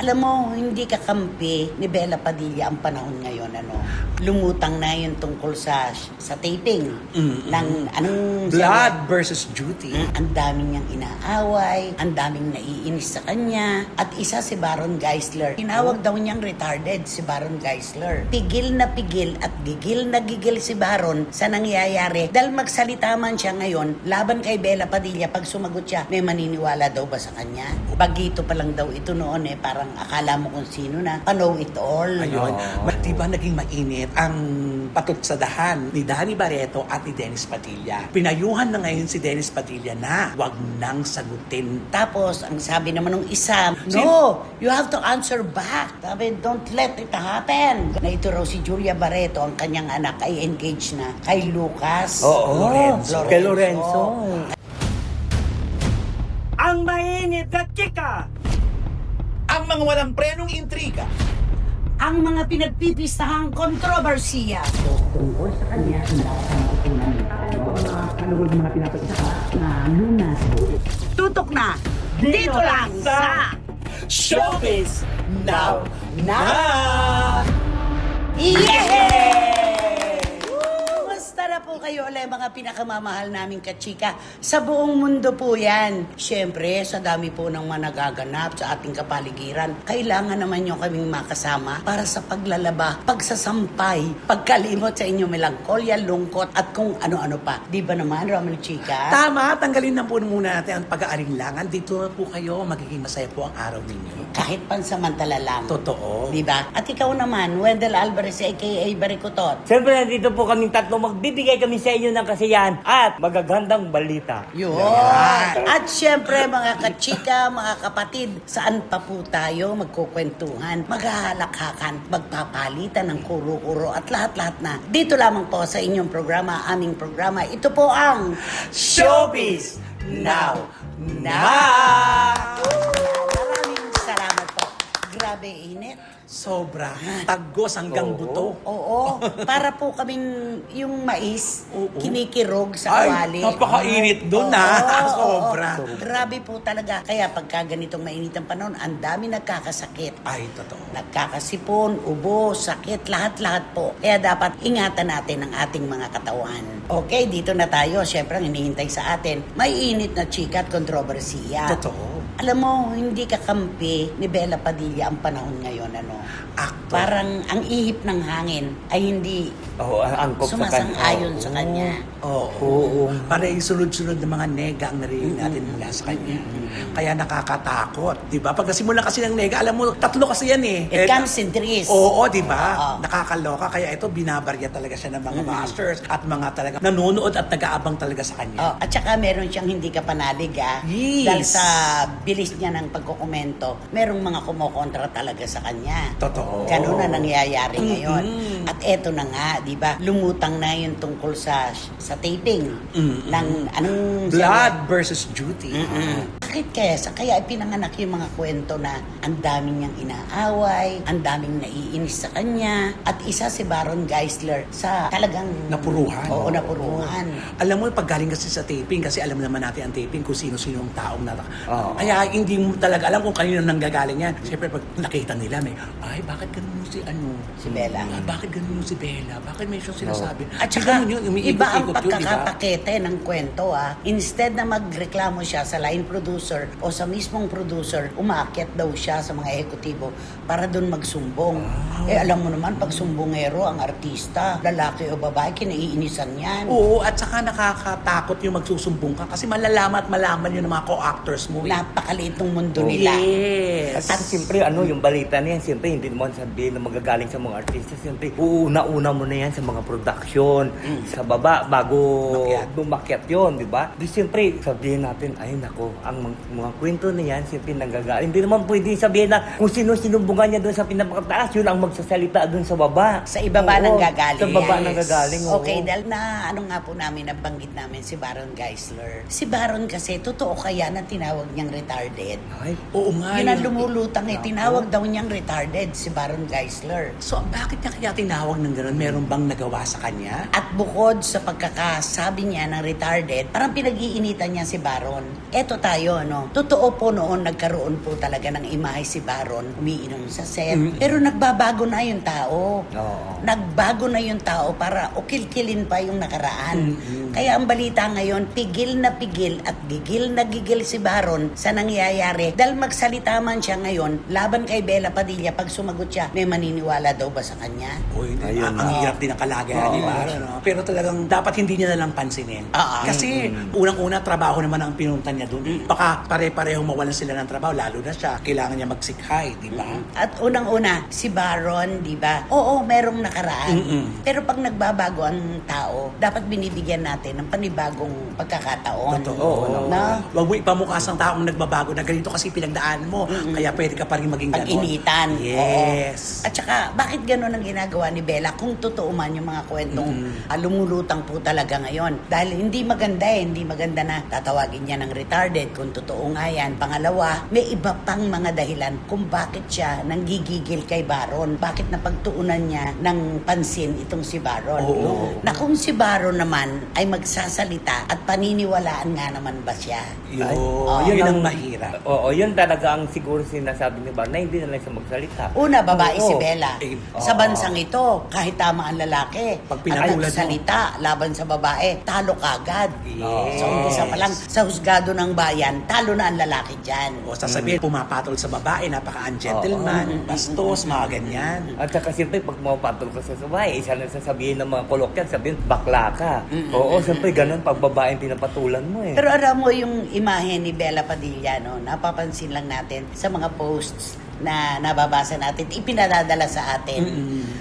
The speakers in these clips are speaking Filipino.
Alam mo, hindi kakampi ni Bella Padilla ang panahon ngayon, lumutang na yun tungkol sa taping ng anong Blood versus Duty. Ang daming niyang inaaway, ang daming naiinis sa kanya, at isa si Baron Geisler. Tinawag daw niyang retarded si Baron Geisler. Pigil na pigil at gigil na gigil si Baron sa nangyayari dahil magsalita man siya ngayon laban kay Bella Padilla. Pag sumagot siya, may maniniwala daw ba sa kanya? Bagito pa lang daw ito noon parang akala mo kung sino na, know it all. Ayun. Diba naging mainit ang patutsadahan ni Danny Barreto at ni Dennis Padilla. Pinayuhan na ngayon si Dennis Padilla na wag nang sagutin. Tapos, ang sabi naman ng isa, no, you have to answer back. Sabi, don't let it happen. Na ito raw si Julia Barreto, ang kanyang anak ay engaged na kay Lucas. Lorenzo. Kay Lorenzo. Ang mainit na chika! Ang mga walang prenong intriga. Ang mga pinagpipistahang kontrobersiya. Tungkol sa kanya, Kaluwag mga pinapagtaka. tutok na, dito lang sa Showbiz Now Na! Yehey! Kumusta na po kayo ulit mga pinakamamahal naming kachika? Sa buong mundo po yan. Siyempre, sa dami po ng mga nagaganap sa ating kapaligiran, kailangan naman nyo kaming makasama para sa paglalaba, pagsasampay, pagkalimot sa inyong melangkolya, lungkot, at kung ano-ano pa. Di ba naman, Romel Chika? Tama, tanggalin na po muna natin ang pag-aalinlangan. Dito na po kayo, magiging masaya po ang araw ninyo. Kahit pansamantala lang. Totoo. Di ba? At ikaw naman, Wendell Alvarez, aka Barikutot. Siyempre, nandito po kaming tatlo. Magbibigay kami sa inyo ng kasiyahan at magagandang balita. Yun. At syempre mga kachika, mga kapatid, saan pa po tayo magkukwentuhan, maghahalakhakan, magpapalitan ng kuro-kuro at lahat-lahat na. Dito lamang po sa inyong programa, aming programa. Ito po ang Showbiz Now Na! Maraming salamat po. Grabe init. Sobra. Tagos hanggang buto. Oo. Para po kaming yung mais, Oo. kinikirog sa Ay, kawali. napakainit dun, Oo, ha? oo, Sobra. oo. Grabe po talaga. Kaya pagka ganitong mainit ang panahon, ang dami nagkakasakit. Ay, totoo. Nagkakasipon, ubo, sakit, lahat-lahat po. Kaya dapat ingatan natin ang ating mga katawan. Okay, dito na tayo. Siyempre, ang hinihintay sa atin, may init na chika at kontrobersiya. Totoo. Alam mo, hindi kakampi ni Bella Padilla ang panahon ngayon, Actor. Parang ang ihip ng hangin ay hindi Oo, ang angkop sa kanya. sumasang-ayon sa kanya. Oo. Para yung sunod-sunod na mga nega ang narinig natin mula sa kanya. Kaya nakakatakot. Diba? Pag nasimula kasi ng nega, alam mo, tatlo kasi yan eh. It comes in threes. Oo, di ba? Oo. Nakakaloka. Kaya ito, binabarya talaga siya ng mga masters at mga talaga nanonood at nag-aabang talaga sa kanya. Oh, at saka meron siyang hindi kapanalig Yes. dahil sa bilis niya ng pagkukomento, merong mga kumokontra talaga sa kanya. Totoo. Ganun na nangyayari ngayon. At eto na nga, di ba? Lumutang na yun tungkol sa taping ng anong Blood versus Duty. Bakit kaya? Kaya ipinanganak yung mga kwento na ang daming niyang inaaway, ang daming naiinis sa kanya, at isa si Baron Geisler sa talagang Napuruhan. Oo, napuruhan. Alam mo, pag galing kasi sa taping, kasi alam naman natin ang taping kung sino-sino ang taong Oo. Kaya hindi mo talaga alam kung kanino nanggagaling yan. Siyempre, pag nakita nila, bakit ganun si Si Bella. Bakit ganun si Bella? Bakit may siyang sinasabi? At saka, ganun yun, iba ang umiikot-ikot yun, di ba? pagkakapakete ng kwento Instead na magreklamo siya sa line producer o sa mismong producer, umaakyat daw siya sa mga ehekutibo para doon magsumbong. Alam mo naman, pag sumbongero ang artista, lalaki o babae, kinaiinisan yan. Oo, at saka nakakatakot yung magsusumbong ka kasi malalaman at malaman yun ng mga co-actors mo. Napakaliit ng mundo nila. Yes. At siyempre, yung balita na yan, siyempre, hindi naman sabihin na magagaling sa mga artista. Siyempre, uuna-una mo na yan sa mga production, sa baba, bago bumakyat yun, di ba? Di siyempre, sabihin natin, ay nako, ang mga kwento na yan, siyempre, nanggagaling. Hindi naman pwede sabihin na kung sino-sinumbungan niya doon sa pinakataas, yun ang magsasalita doon sa baba. Sa ibaba Oo, nanggagaling. Sa baba Yes. nanggagaling, oo. Okay, dahil na ano nga po namin, nabanggit namin si Baron Geisler. Si Baron kasi, totoo kaya na tinawag niyang retarded? Ay, Oo nga. Yun ang lumulutang tinawag daw niyang retarded si Baron Geisler. So, bakit niya kaya tinawag ng gano'n? Meron bang nagawa sa kanya? At bukod sa pagkakasabi niya ng retarded, parang pinag-iinitan niya si Baron. Eto tayo, ano, totoo po noon nagkaroon po talaga ng imahe si Baron, umiinom sa set. Pero nagbabago na yung tao. Oo. Nagbago na yung tao para ukil-kilin pa yung nakaraan. Kaya ang balita ngayon, pigil na pigil at gigil na gigil si Baron sa nangyayari. Dahil magsalita man siya ngayon, laban kay Bella Padilla, pag sumagot siya, may maniniwala daw ba sa kanya? Uy, Ayun ang na. hirap din ang kalagayan ni Baron. No? Pero talagang dapat hindi niya nalang pansinin. Kasi unang-una, trabaho naman ang pinunta niya doon. Baka pare-pareho mawalan sila ng trabaho, lalo na siya. Kailangan niya magsikhay, di ba? At unang-una, si Baron, di ba? Oo, merong nakaraan. Pero pag nagbabago ang tao, dapat binibigyan natin ng panibagong pagkakataon. Totoo. Na? Huwag mo ipamukas ang taong nagbabago na ganito kasi pinagdaan mo. Kaya pwede ka pa rin maging ganon. Pag-initan. Yes. Oo. At saka, bakit gano'n ang ginagawa ni Bella? Kung totoo man yung mga kwentong lumulutang po talaga ngayon. Dahil hindi maganda hindi maganda na tatawagin niya ng retarded kung totoo nga yan. Pangalawa, may iba pang mga dahilan kung bakit siya nanggigigil kay Baron. Bakit napagtuunan niya ng pansin itong si Baron. Oo. Na kung si Baron naman ay magsasalita at paniniwalaan nga naman ba siya? Yun ang mahirap. Oo, yun talaga ang siguro sinasabi ni Bar na hindi na lang siya magsalita. Una, babae Oo. si Bella. Sa bansang ito, kahit tama ang lalaki, Pag at pinatulan mo. nagsalita laban sa babae, talo kagad. Yes. Sa umpisa pa lang, sa husgado ng bayan, talo na ang lalaki dyan. O sasabihin, pumapatol sa babae, napaka-ungentleman, bastos, mga ganyan. At saka siyempre, pag mapatol ka sa sabay, isa na sasabihin ng mga kolokyan, sabihin, bakla ka. Oo, siyempre, ganun, pag babaeng pinapatulan mo eh. Pero alam mo yung imahe ni Bella Padilla, no? Napapansin lang natin sa mga posts na nababasa natin, ipinadadala sa atin.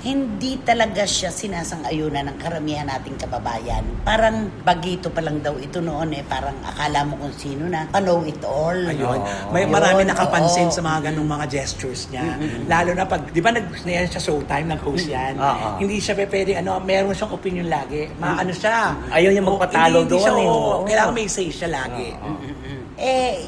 Hindi talaga siya sinasang-ayunan ng karamihan nating kababayan. Parang bagito pa lang daw ito noon parang akala mo kung sino na, know it all. Ayun. Oo. May Yun, marami nakapansin oo. sa mga ganung mga gestures niya. Lalo na pag, di ba yan siya Showtime, nag-host yan. Oo. Hindi siya pwede, meron siyang opinion lagi. Ano siya. Ayaw niya magpatalo Hindi siya, doon eh. oo. Oo. Kailangan may say siya lagi.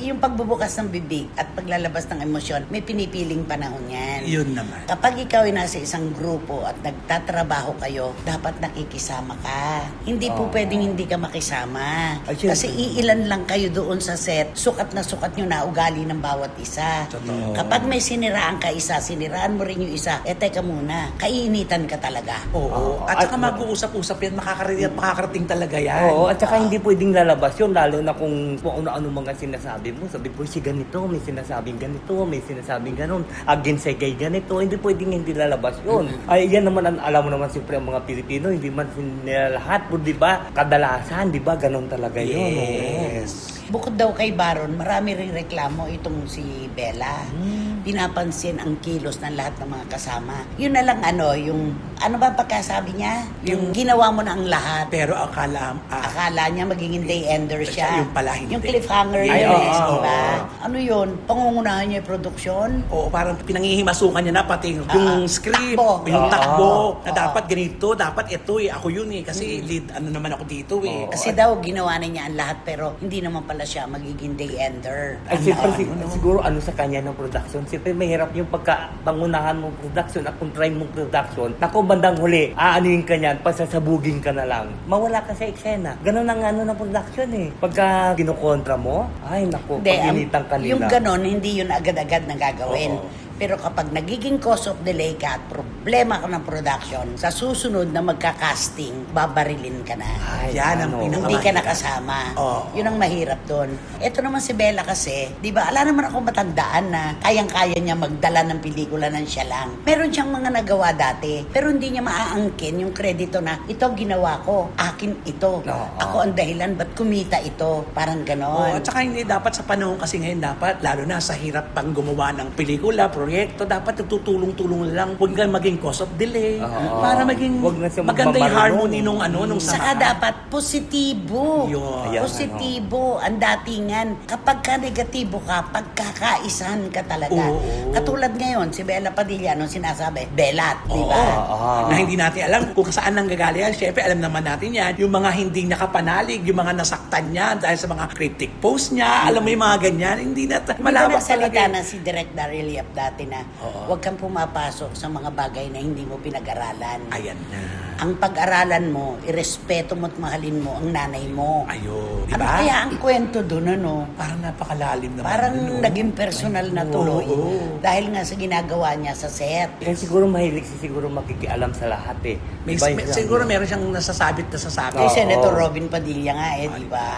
Yung pagbubukas ng bibig at paglalabas ng emosyon, may pinipiling panahon yan. Yun naman. Kapag ikaw ay nasa isang grupo at nagtatrabaho kayo, dapat nakikisama ka. Hindi po pwedeng hindi ka makisama. Ay, syempre. Kasi iilan lang kayo doon sa set, sukat na sukat nyo na ugali ng bawat isa. Totoo. Kapag may siniraan ka isa, siniraan mo rin yung isa, teka muna, kainitan ka talaga. Oo. At saka mag-uusap-usap yan, makakarating talaga yan. Oo, at saka hindi pwedeng lalabas yun, lalo na kung ano-ano mga sinasabi mo. Sabi ko, si ganito, may sinasabing ganito, may sinasabing ganon. Against say gay ganito, hindi pwedeng hindi lalabas yun. Ay, yan naman, alam mo naman siyempre ang mga Pilipino, hindi man nila lahat, di ba? Kadalasan, di ba? Ganon talaga yun. Yes. Bukod daw kay Baron, marami ring reklamo itong si Bella. Pinapansin ang kilos ng lahat ng mga kasama. Yun na lang yung ano ba pagkasabi niya? Yung ginawa mo na ang lahat. Pero akala, Akala niya magiging day ender siya. Yung pala hindi. Yung cliffhanger Yes, yun, oo. di ba? Ano yun? Pangungunahan niya yung produksyon? Oo, parang pinangihimasukan niya na pati yung script, Takbo. yung takbo, na Oo. dapat ganito, dapat ito ako yun kasi lead, naman ako dito Kasi daw ginawa na niya ang lahat pero hindi naman pala siya magiging day ender. Ay, siyempre, siguro ano sa kanya ng production. Siyempre, mahirap yung pagkapangunahan mong production at kung try mong production. Naku, bandang huli, aanuin ka niyan, pasasabugin ka na lang. Mawala ka sa eksena. Ganun ang ng production eh. Pagka kinukontra mo, ay naku, pag-initan ka nila. Yung ganon, hindi yun agad-agad na gagawin. Oo. Pero kapag nagiging cause of delay ka at problema ka ng production, sa susunod na magka-casting, babarilin ka na. Ay, Yan ang ano. Hindi ka nakasama. Oo. Yun ang mahirap doon. Ito naman si Bella kasi, di ba, ala naman ako matandaan na kayang-kaya niya magdala ng pelikula ng siya lang. Meron siyang mga nagawa dati, pero hindi niya maaangkin yung kredito na, ito ginawa ko, akin ito. Oo. Ako ang dahilan, ba't kumita ito? Parang ganon. At saka hindi dapat sa panahon kasi ngayon dapat, lalo na sa hirap pang gumawa ng pelikula, proyekto, dapat nagtutulong-tulong lang. Huwag kang maging cause of delay. Oo. Para maging Huwag na siya maganda yung magmamarunong. harmony nung Saka samahan. dapat positibo. Yun. Ayan, Positibo ang datingan. Kapag ka negatibo ka, pagkakaisahan ka talaga. Oo. Katulad ngayon, si Bella Padilla, nung sinasabi, Belat, di Oo. ba? Na hindi natin alam kung saan nang gagaling yan. Siyempre, alam naman natin yan. Yung mga hindi nakapanalig, yung mga nasaktan niya dahil sa mga critic post niya, alam mo yung mga ganyan, hindi na Hindi ba malawak nagsalita talaga. na si Direk Daryl Yap dati? dati na Oo. huwag kang pumapasok sa mga bagay na hindi mo pinag-aralan. Ayan na. Ang pag-aralan mo, irespeto mo at mahalin mo ang nanay mo. Ayun. Diba? Ano kaya ang kwento doon, ano? Parang napakalalim naman. Parang dun, no? naging personal na tuloy. Oo. Dahil nga sa ginagawa niya sa set. Kaya siguro mahilig siya siguro makikialam sa lahat eh. May, Diba, may- isang- siguro meron siyang nasasabit na sasabi. Kay Oo. Senator Robin Padilla nga di ba?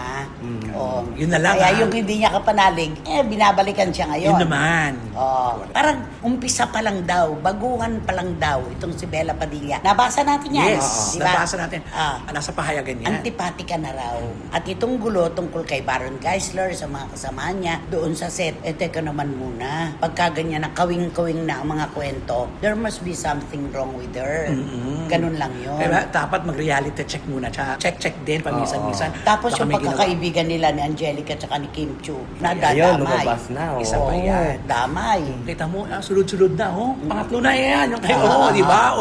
Oo. Yun na lang, Kaya ha? yung hindi niya kapanalig, binabalikan siya ngayon. Yun naman. Oh, parang umpisa pa lang daw, baguhan pa lang daw itong si Bella Padilla. Nabasa natin yan. Yes, di ba? nabasa natin. Ah, Nasa pahayagan niya. antipatika na raw. At itong gulo tungkol kay Baron Geisler sa mga kasamahan niya doon sa set, teka naman muna. Pagka ganyan na kawing-kawing na ang mga kwento, there must be something wrong with her. Ganun lang yun. Kaya dapat mag-reality check muna. Tsaka check din paminsan-minsan. Tapos Baka yung may ginawa. pagkakaibigan nila ni Angelica at ni Kim Chu, Ayun, nadadamay. lumabas na. Isa pa yan. Damay. Kita mo, sunod-sunod na, oh. Pangatlo na yan. Yung kayo, di ba?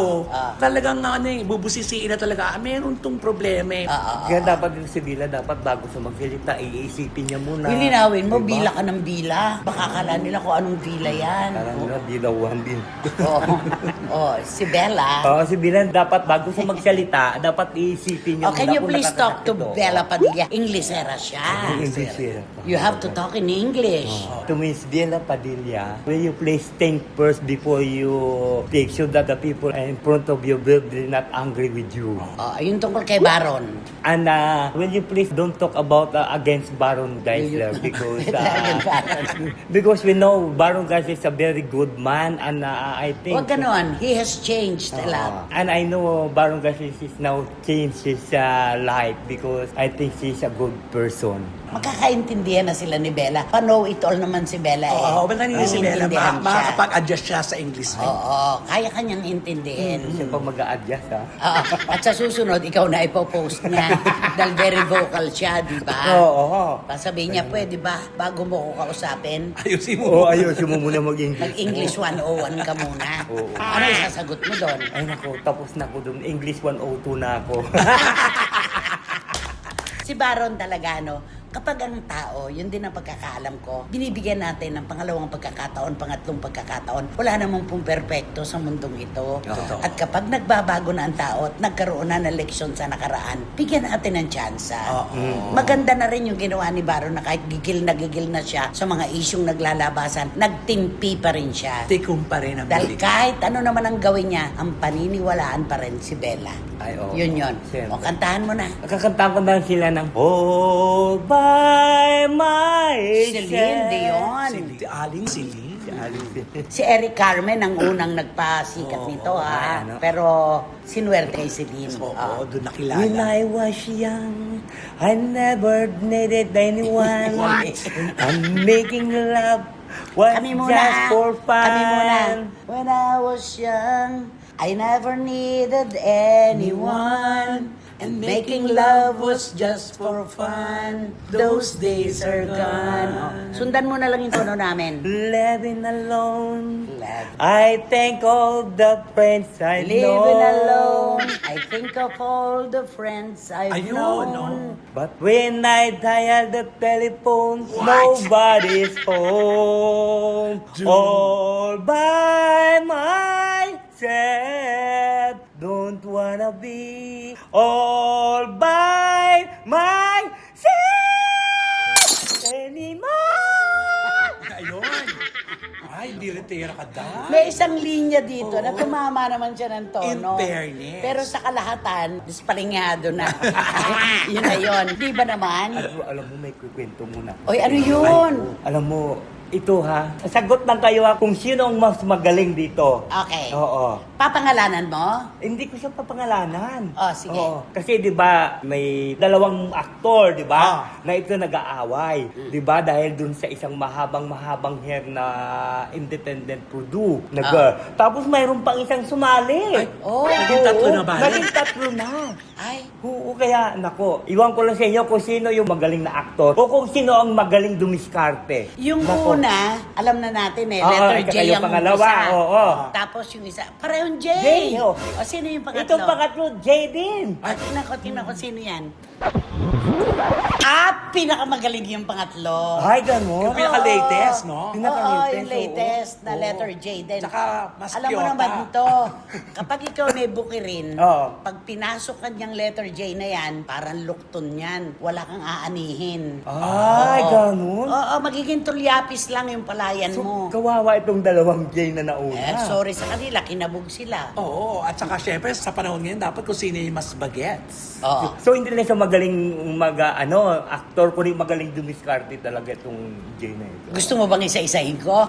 Talagang bubusisiin na talaga. Meron tong problema eh. Kaya dapat din si Bila, dapat bago sa magsalita, iisipin niya muna. Lilinawin mo, Diba? bila ka ng bila. Baka akala nila kung anong bila yan. Kala nila bilawan din. Si Bella. Oo, si Bila, dapat bago sa magsalita, dapat iisipin niya Can you kung please talk to nakakasakit ito. Bella Padilla? Englishera siya. English yan. You have to talk in English. To Miss Bella Padilla, will you please think first before you take so that the people in front of you will be not angry with you? Yun tungkol kay Baron. And will you please don't talk about against Baron Geisler because Against Baron. because we know Baron Geisler is a very good man and I think Huwag ganon. He has changed a lot. and I know Baron Geisler is now changed his life because I think she's a good person. Magkakaintindihan na sila ni Bella. Pa-know it all naman si Bella eh. Oo, ba't nanini si Bella? Naiintindihan siya. Makakapag-adjust siya sa English. Oo, kaya kanyang intindihin. Siya pa mag-a-adjust ha. Oo. At sa susunod, ikaw na ipopost niya. Dahil very vocal siya, di ba? Oo. Sabihin niya, pwede ba, bago mo ko kausapin, Ayusin mo. Oo, ayusin mo muna mag-English. mag-English 101 ka muna. Oo. Ano isasagot mo doon? Ay nako, tapos na ako doon. English 102 na ako. Si Baron talaga, no? Kapag ang tao, yun din ang pagkakaalam ko, binibigyan natin ng pangalawang pagkakataon, pangatlong pagkakataon. Wala namang pong perpekto sa mundong ito. Totoo. At kapag nagbabago na ang tao at nagkaroon na ng leksyon sa nakaraan, bigyan natin ng tsansa. Maganda na rin yung ginawa ni Baron na kahit gigil na siya sa mga isyong naglalabasan, nagtimpi pa rin siya. Tikum pa rin ang Dahil bilik. kahit ano naman ang gawin niya, ang paniniwalaan pa rin si Bella. Ay, oo. Yun. Siyempre. O, kantahan mo na. Kakanta ko na sila ng All by myself. Celine Dion. Si Aling Sili. Si Eric Carmen ang unang nagpasikat nito ha. ano? Pero sinuwerte kay Celine. Oo, doon nakilala. When I was young, I never needed anyone. I'm making love was Kami muna. just for fun. Kami muna. When I was young, I never needed anyone. And making love was just for fun. Those days are gone. Sundan mo na lang yung tono namin. Living alone. Love. I thank all the friends I know. Living alone. I think of all the friends I've Ayun, known. no? But when I dial the telephone, nobody's home. All by myself. Don't wanna be all by myself anymore. Ayun. Ay, di retira ka daw. May isang linya dito na tumama naman siya ng tono. In fairness. Pero sa kalahatan, dispalingado na. Yun na yun. Di ba naman? Alam mo, may kukwento muna. Oy, ano yun? Alam mo, ito ha, sasagot lang kayo ha kung sino ang mas magaling dito. Okay. Oo. Papangalanan mo? Hindi ko siya papangalanan. Oh, sige. Oo. Kasi 'di ba, may dalawang aktor, 'di ba, na ito nag-aaway, 'di ba? Dahil dun sa isang mahabang hair na independent produ na girl. Tapos mayroon pang isang sumali. Ay, Oh. naging tatlo na ba? Naging tatlo na. Ay, Oo, kaya, nako, iwan ko lang sa inyo kung sino yung magaling na aktor o kung sino ang magaling dumiskarte. Yung Nako. una, alam na natin Oo, letter J yung ang pangalawa, umpisa. oo. Tapos yung isa, parehong J. J, oh. O, sino yung pangatlo? Itong pangatlo, J din. Tingnan ko, sino yan? At pinakamagaling yung pangatlo. Ay, ganun. Yung pinaka-latest, no? Oo, yung latest na letter J din. Tsaka, mas Alam mo Kyota. naman to, kapag ikaw may bukirin, Oo. pag pinasok ka niyang letter J na yan, parang lukton yan. Wala kang aanihin. Ay, Oo. ganun. Oo, magiging tulyapis lang yung palayan mo. So, kawawa itong dalawang J na nauna. Sorry sa kanila, kinabog sila. Oo, at saka syempre sa panahon ngayon dapat kung sino yung mas bagets. Oo. So, hindi na siya magaling actor, kundi magaling dumiskarte talaga itong J na ito. Gusto mo bang isa-isahin ko?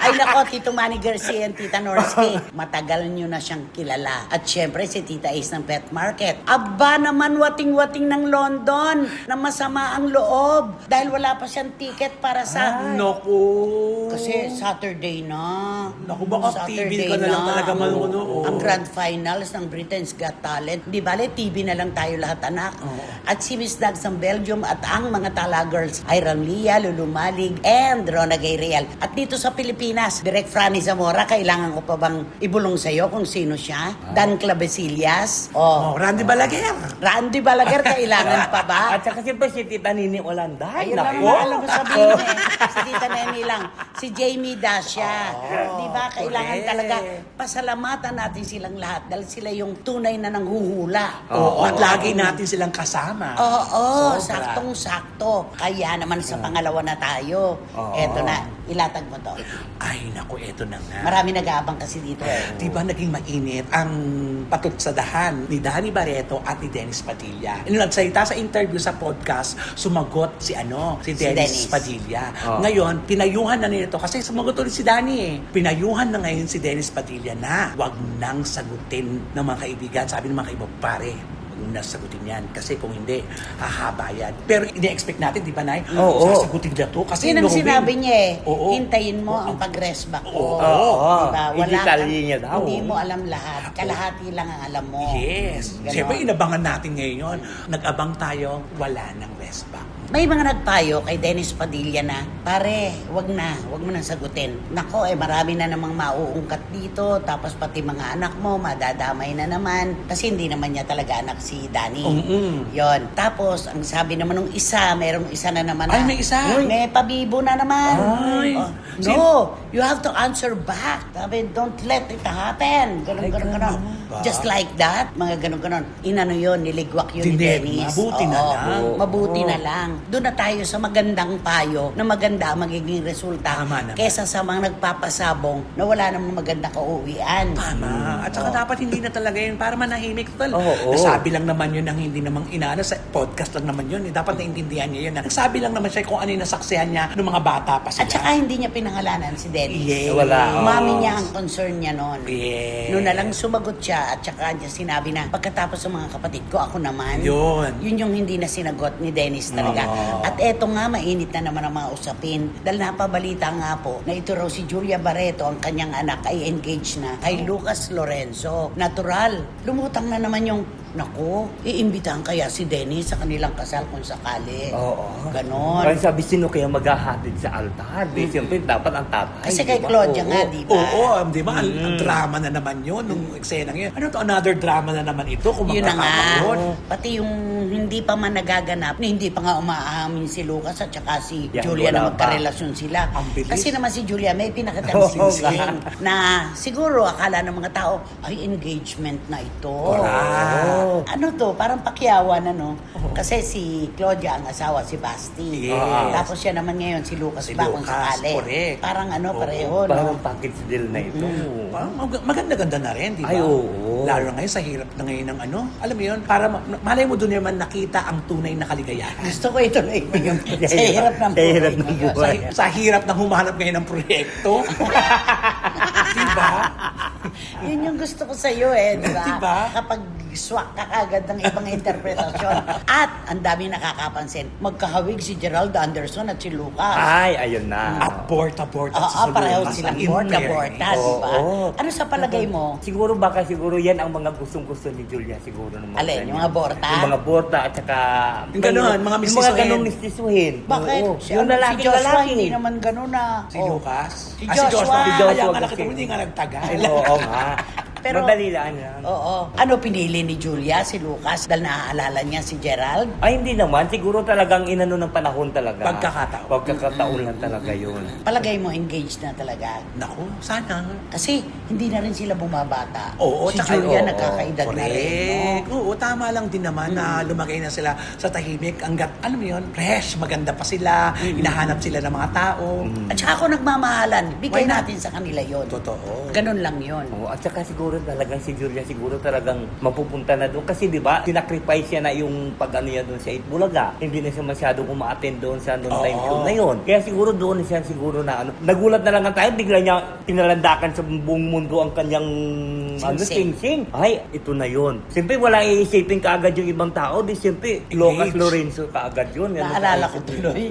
Ay nako, Tito Manny Garcia and Tita Norsky, matagal nyo na siyang kilala. At syempre si Tita Ace ng Pet Market. Aba naman wating-wating ng London na masama ang loob dahil wala pa siyang ticket para sa... Naku. Kasi Saturday na. Naku, baka TV ka na lang talaga manonood. Ang grand finals ng Britain's Got Talent. Di bale, TV na lang tayo lahat, anak. At si Miss Dags ng Belgium at ang mga Tala Girls ay Ramlia, Lulu Malig, and Rona Gabriel. At dito sa Pilipinas, Direk Franny Zamora, kailangan ko pa bang ibulong sa'yo kung sino siya? Dan Clavesillas? Oh, Randy Balaguer. Randy Balaguer, kailangan pa ba? At saka siyempre si Tita Nini Olanday. Ayun lang Nako. ang alam mo sabihin eh. Si Tita Neni lang. Si Jamie Dasha. Di ba? Kailangan correct. talaga pasalamatan natin silang lahat dahil sila yung tunay na nanghuhula. Oo, at lagi natin silang kasama. Oo, Sobra. saktong-sakto. Kaya naman sa pangalawa na tayo. Oo. Eto na, ilatag mo to. Ay, naku, eto na nga. Marami nag-aabang kasi dito eh. Di ba naging mainit ang patutsadahan ni Danny Barreto at ni Dennis Padilla? Nung nagsalita sa interview sa podcast, sumagot si Dennis Dennis. Padilla. Oh. Ngayon, pinayuhan na nito kasi sumagot ulit si Danny eh. Pinayuhan na ngayon si Dennis Padilla na wag nang sagutin ng mga kaibigan. Sabi ng mga kaibigan, pare, wag mo nang sagutin yan. Kasi kung hindi, hahaba yan. Pero ini-expect natin, di ba, Nay? Oo. Sasagutin niya to. Kasi Yun ang Robin- sinabi niya eh. Oo. Hintayin mo ang pag-rest back ko. Oo. Diba? I-detalye niya daw. Hindi mo alam lahat. Kalahati lang ang alam mo. Yes. Ganon. Siyempre, inabangan natin ngayon. Nag-abang tayo, wala nang rest back. May mga nagpayo kay Dennis Padilla na, pare, wag mo nang sagutin. Nako, marami na namang mauungkat dito, tapos pati mga anak mo, madadamay na naman. Kasi hindi naman niya talaga anak si Danny. Yon. Tapos, ang sabi naman ng isa, merong isa na naman Ay, na, may isa? May pabibo na naman. Ay. Oh, no, you have to answer back. Sabi, don't let it happen. Ganon. ba? Just like that, mga ganon. Inano yun, niligwak yun ni Dinegma. Dennis. Mabuti na Oo, lang. Mabuti na lang. Doon na tayo sa magandang payo na maganda magiging resulta Tama naman. kesa sa mga nagpapasabong na wala namang maganda kauwian. Tama. At saka dapat hindi na talaga yun para manahimik. Tal. Oo. Nasabi lang naman yun ang hindi namang inaano. Sa podcast lang naman yun. Dapat naintindihan niya yun. Nagsabi lang naman siya kung ano yung nasaksihan niya ng mga bata pa sila. At saka hindi niya pinangalanan si Dennis. Yes. Wala. Mami niya ang concern niya noon. Yes. Noon na lang sumagot siya at saka niya sinabi na pagkatapos ng mga kapatid ko, ako naman. Yun. Yun yung hindi na sinagot ni Dennis talaga. Oo. At eto nga, mainit na naman ang mga usapin. Dahil napabalita nga po na ito raw si Julia Barreto, ang kanyang anak, ay engaged na kay Lucas Lorenzo. Natural. Lumutang na naman yung, naku, iimbitahan kaya si Dennis sa kanilang kasal kung sakali. Oo. Ganon. Kaya sabi, sino kaya maghahatid sa altar? Di, siyempre, dapat ang tatay. Kasi di kay ba? Claudia Oo. nga, di ba? Oo, di ba? Ang drama na naman yun nung eksena ngayon. Ano to? Another drama na naman ito kung Yun na nga. magkakaroon. Pati yung hindi pa man nagaganap, hindi pa nga umaamin si Lucas at saka si Yan, Julia wala na magkarelasyon sila. Ang bilis. Kasi naman si Julia may pinakatang Oo, singsing na siguro akala ng mga tao, ay engagement na ito. Correct. Ano to? Parang pakyawan ano. Kasi si Claudia ang asawa, si Basti. Yes. Tapos siya naman ngayon si Lucas Si ba kung Lucas, sakali. correct. Parang ano, Oo, pareho. Parang No? package deal na ito. Parang maganda-ganda na rin, di ba? Ay, oo. Lalo na ngayon sa hirap na ngayon ng ano. Alam mo yun, para malay mo doon naman nakita ang tunay na kaligayahan. Gusto ko ito na yung sa hirap ng Sa hirap ng ngayon. buhay. Sa hirap ng humanap ngayon ng proyekto. Di ba? Yun yung gusto ko sa'yo eh, di ba? Diba? Kapag swak ka kagad ng ibang interpretasyon. At ang dami nakakapansin, magkahawig si Gerald Anderson at si Lucas. Ay, ayun na. Abort Pareho silang borta, di Oo, ba? oo. Ano sa palagay mo? Siguro yan ang mga gustong-gusto ni Julia siguro ng mga Alin, ganyan. yung mga borta? Yung mga borta at saka Yung ganon, mga yung mistisuhin. mga ganong mistisuhin. Bakit? Oo. Si, Yung si lalaki. Joshua hindi naman ganun na. Si Lucas? Si Si Joshua. Joshua. Si Joshua Kaya nga kasi. nakita mo, hindi nga nagtagal. Oo nga. Pero- Madali lang. Oo. Ano pinili ni Julia, si Lucas, dahil naaalala niya si Gerald? Ay, hindi naman. Siguro talagang inano ng panahon talaga. Pagkakataon. Pagkakataon lang talaga yun. Palagay mo, engaged na talaga. Naku, sana. Kasi hindi na rin sila bumabata. Oo, si tsaka- Julia oo, nagkakaedad na rin. Correct. No? Oo, tama lang din naman na lumagay na sila sa tahimik. Hanggat, alam mo yun, fresh, maganda pa sila, hinahanap sila ng mga tao. At saka kung nagmamahalan, bigay Why not? natin sa kanila yon. Totoo. Ganun lang yon. Oo, at saka siguro talagang si Julia siguro talagang mapupunta na doon kasi 'di ba sinacrifice niya na yung pag-ano niya doon sa Itbulaga, hindi na siya masyadong uma-attend doon sa noon time Oo. show na yon, kaya siguro doon siya siguro na ano, nagulat na lang ang tayo, bigla niya pinalandakan sa buong mundo ang kanyang Sing-sing. sing-sing. Ay, ito na yon. Siyempre wala iisipin kaagad yung ibang tao, di siyempre Lucas Engage. Lorenzo kaagad yun. Yan ang Naalala ko naisip. tuloy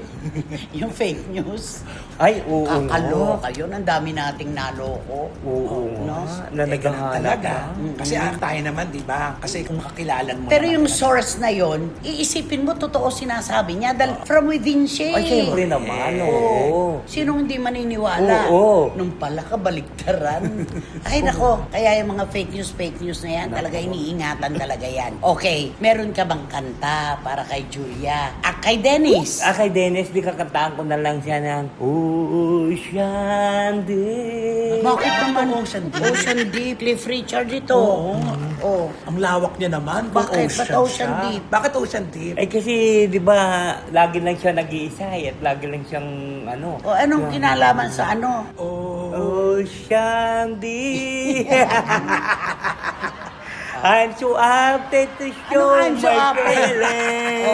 yung fake news. Ay, oo. Kakaloka yun. Ang dami nating naloko. Oo, No? na Ganun naghahanap talaga. na. Kasi tayo naman, di ba? Kasi kung makakilalan mo Pero naman yung talaga. source na yon, iisipin mo, totoo sinasabi niya. Dahil from within siya. Ay, syempre naman, oo. Sinong hindi maniniwala? Oo. Nung pala kabaliktaran. Ay, nako. Kaya yung mga fake news na yan, talaga iniingatan talaga yan. Okay, meron ka bang kanta para kay Julia? Kay Dennis? Kay Dennis, di kakantaan ko na lang siya ng Ocean Deep. Bakit naman? Ocean Deep? Ocean Deep. Cliff Richard ito. Oo. Oh. Ang lawak niya naman. kung Bakit? Ba't Ocean siya. Deep? Bakit Ocean Deep? Eh kasi, di ba, lagi lang siya nag-iisa at lagi lang siyang ano. O anong kinalaman sa ano? Ocean Deep. I'm so afraid to show I'm so my afraid? feelings.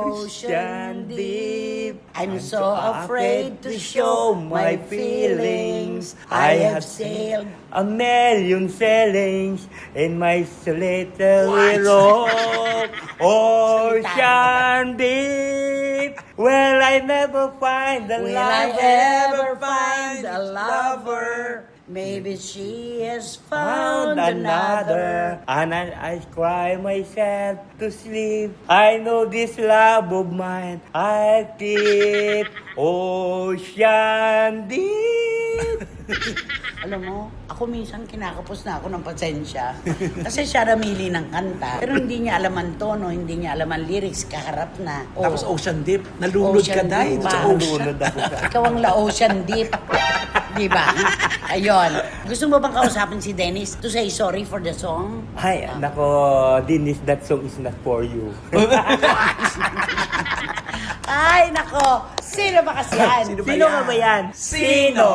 Ocean Deep. I'm so afraid to show my feelings. I have sailed. a million sailings in my solitary road. Ocean deep, will I never find the Will I lover? ever find a lover? Maybe she has found another. And I cry myself to sleep. I know this love of mine I keep. Ocean deep. Alam mo, ako minsan kinakapos na ako ng pasensya. Kasi siya namili ng kanta. Pero hindi niya alam ang tono, hindi niya alam ang lyrics, kaharap na. Oh, Tapos Ocean Deep, nalulod ka Ocean dahil Deep sa pa. ocean. Nalulod ako sa... ikaw ang La Ocean Deep. Di ba? Ayun. Gusto mo bang kausapin si Dennis to say sorry for the song? Ay, nako, Dennis, that song is not for you. Ay, nako. Sino ba kasi yan? Sino nga ba yan? Sino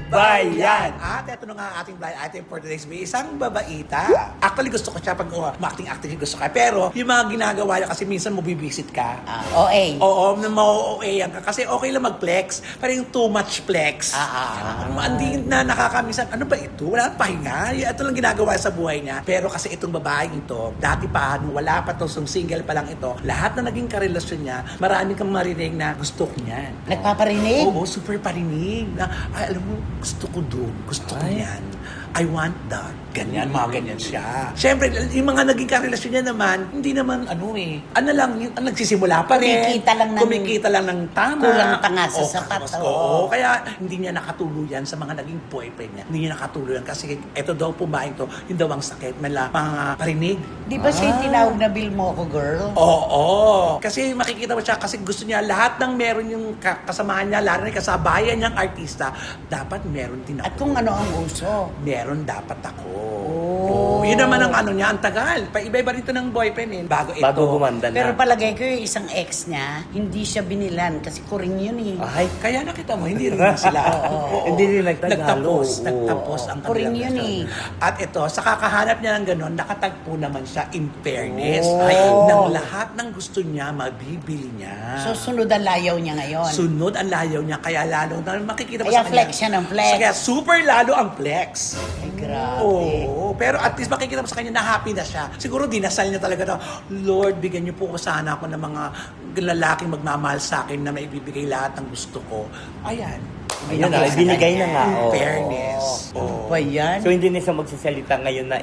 ba yan? At ito na nga ating blind item for today's may isang babaita. Actually gusto ko siya pag acting gusto ka. Pero yung mga ginagawa niya kasi minsan mabibisit ka. OA. Oo, na ma-OA ka. Kasi okay lang mag-flex. Pero yung too much flex. Hindi na nakakamisan. Ano ba ito? Wala nang pahinga. Ito lang ginagawa sa buhay niya. Pero kasi itong babaeng ito, dati pa, nung wala pa to, single pa lang ito, lahat na naging karelasyon niya, marami kang marinig na gusto ko niyan. Nagpaparinig? Oo, super parinig. Na, ay, alam mo, gusto ko doon. Gusto ko yan. I want that. Ganyan, mga ganyan siya. Siyempre, yung mga naging karelasyon niya naman, hindi naman, ano lang, nagsisimula pa rin. Kumikita lang ng tama. Kulang pa nga sa Oo, sapat. Oo, kaya hindi niya nakatuluyan sa mga naging boyfriend niya. Hindi niya nakatuluyan kasi ito daw pumain to, yun daw ang sakit, mga parinig. Di ba siya yung tinawag na Bill mo ako, girl? Oo. Kasi makikita mo siya kasi gusto niya lahat ng meron yung kasamahan niya, lalo na yung kasabayan niyang artista, dapat meron din ako. At kung ano ang uso. Meron dapat ako. Oh. Yun naman ang ano niya, ang tagal. Iba-iba rito ng boyfriend eh. Bago ito. Bago gumanda na. Pero palagay ko yung isang ex niya, hindi siya binilan kasi kuring yun eh. Ay, kaya nakita mo, hindi rin na sila. Oo. Hindi rin nagtagalo. Nagtapos ang Kuring kanilang yun eh. relasyon. At ito, sa kakahanap niya ng gano'n, nakatagpo naman siya in fairness. Oh. Ay, ng lahat ng gusto niya, mabibili niya. So sunod ang layaw niya ngayon. Sunod ang layaw niya, kaya lalo na makikita mo Kaya sa kanya. flex siya ng flex. Kaya super lalo ang flex. Ay, grabe. Oo, pero at least makikita mo sa kanya na happy na siya. Siguro dinasal niya talaga na, Lord, bigyan niyo po ko sana ako ng mga lalaking magmamahal sa akin na maibibigay lahat ng gusto ko. Ayan. Ayun na, binigay na nga. Oo. Fairness. Ano ba yan? So hindi na siya magsasalita ngayon na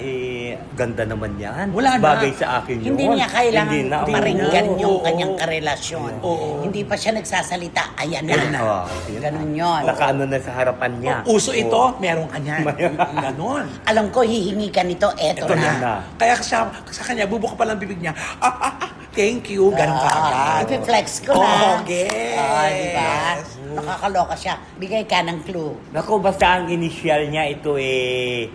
ganda naman yan. Wala na. Bagay sa akin yun. Hindi niya kailangan Hindi na. maringgan Oo, yung oo, kanyang oo. karelasyon. Oo. Hindi pa siya nagsasalita. Ayan Ayan na. na. Yun Ganun na. yun. Nakaano na sa harapan niya. Uso ito, meron ka niyan. Ganon. Alam ko, hihingi ka nito, eto Ito na. na. Kaya sa kanya, bubuka pa lang bibig niya. Thank you. Ganon ka agad. Ipiflex ko Oh, na. yes. Diba? Nakakaloka siya. Bigay ka ng clue. Naku, basta ang initial niya ito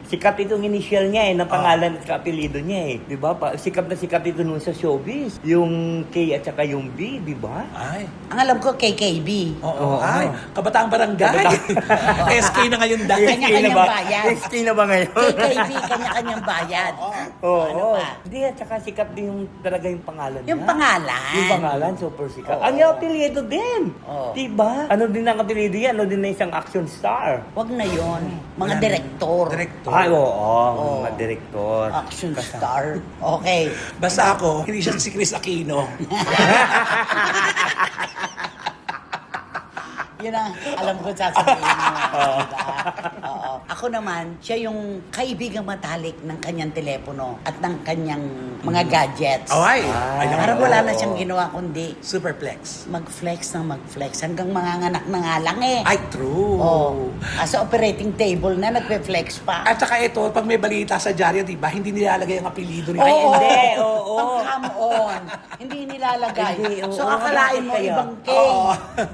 sikat itong initial niya ng pangalan at kapilido niya Di ba? Sikat na sikat ito nun sa showbiz. Yung K at saka yung B, di ba? Ay. Ang alam ko, KKB. Oo. Oo. Ay, Kabataang Barangay. SK na ngayon dahil. Kanya-kanyang bayad. SK na ba ngayon? KKB, kanya-kanyang bayad. Oo. Ano pa? Hindi, at saka sikat din yung talaga yung pangalan Yung niya. pangalan. Yung pangalan, super sikat. Oo. Ang yung apelyido din. Oo. Diba? Ano din ang apelyido yan? Ano din na isang action star? Wag na yon. Mga Wala. direktor. Direktor. Ay, oo. Oo. Mga direktor. Action star. Okay. Basta ako, hindi siya si Chris Aquino. Yun ang alam ko sasabihin mo. Diba? Oo. Ako naman, siya yung kaibigang matalik ng kanyang telepono at ng kanyang mga gadgets. Oh, ay. Ay, Parang oo. wala na siyang ginawa kundi Superplex. mag-flex ng mag-flex hanggang manganganak na nga lang Ay, true. Oh. Sa operating table na nagpe-flex pa. At saka ito, pag may balita sa dyaryo, di ba, hindi nilalagay ang apelido niya. Oo. hindi. Oo. Pang-come on. Hindi nilalagay. Hindi, oo. So, akalain mo Kaya. ibang K. Oo.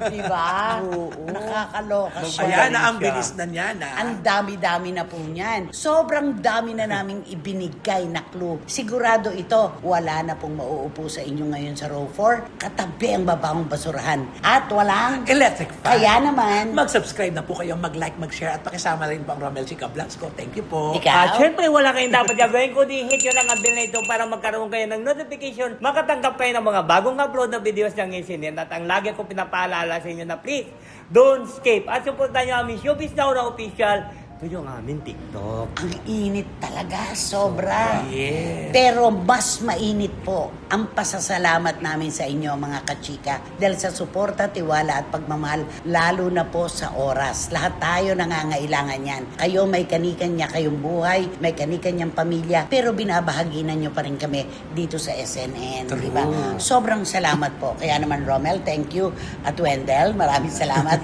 Di ba? Oo. Nakakaloka siya. Ayan na, ang siya. bilis na niya na. Ang dami-dami na po niyan. Sobrang dami na naming ibinigay na clue. Sigurado ito, wala na pong mauupo sa inyo ngayon sa row 4. Katabi ang babawang basurahan. At walang... Electric fan. Kaya naman... Mag-subscribe na po kayo, mag-like, mag-share, at pakisama rin po ang Romel Chica Vlogs ko. Thank you po. Ikaw? At syempre, wala kayong dapat gagawin kundi hit nyo lang ang bell na ito para magkaroon kayo ng notification, makatanggap kayo ng mga bagong upload na videos ng Insinin. At ang lagi ko pinapaalala sa inyo na please, don't skip. At supportan nyo aming Showbiz Now na official. Ito yung aming TikTok. Ang init talaga, sobra. Yes. Pero mas mainit po ang pasasalamat namin sa inyo mga kachika dahil sa suporta, tiwala at pagmamahal, lalo na po sa oras. Lahat tayo nangangailangan yan. Kayo may kanikanya kayong buhay, may kanikanyang pamilya, pero binabahaginan nyo pa rin kami dito sa SNN. True. Diba? Sobrang salamat po. Kaya naman Romel, thank you. At Wendell, maraming salamat.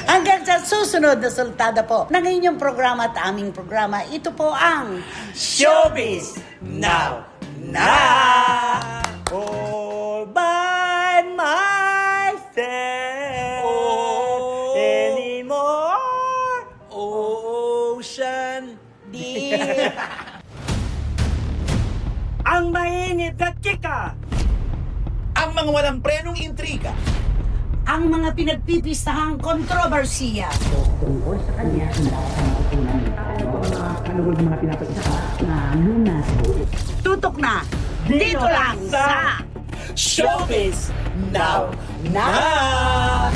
Hanggang sa susunod na sultada po ng inyong programa at aming programa, ito po ang Showbiz Now na! All by myself anymore. Ocean. Deep. Ang mainit na chika! Ang mga walang prenong intriga. Ang mga pinagpipistahang kontrobersiya. Tungkol sa kanya, mga pinapagsaha na lunas. Tutok na, dito lang sa Showbiz Now na!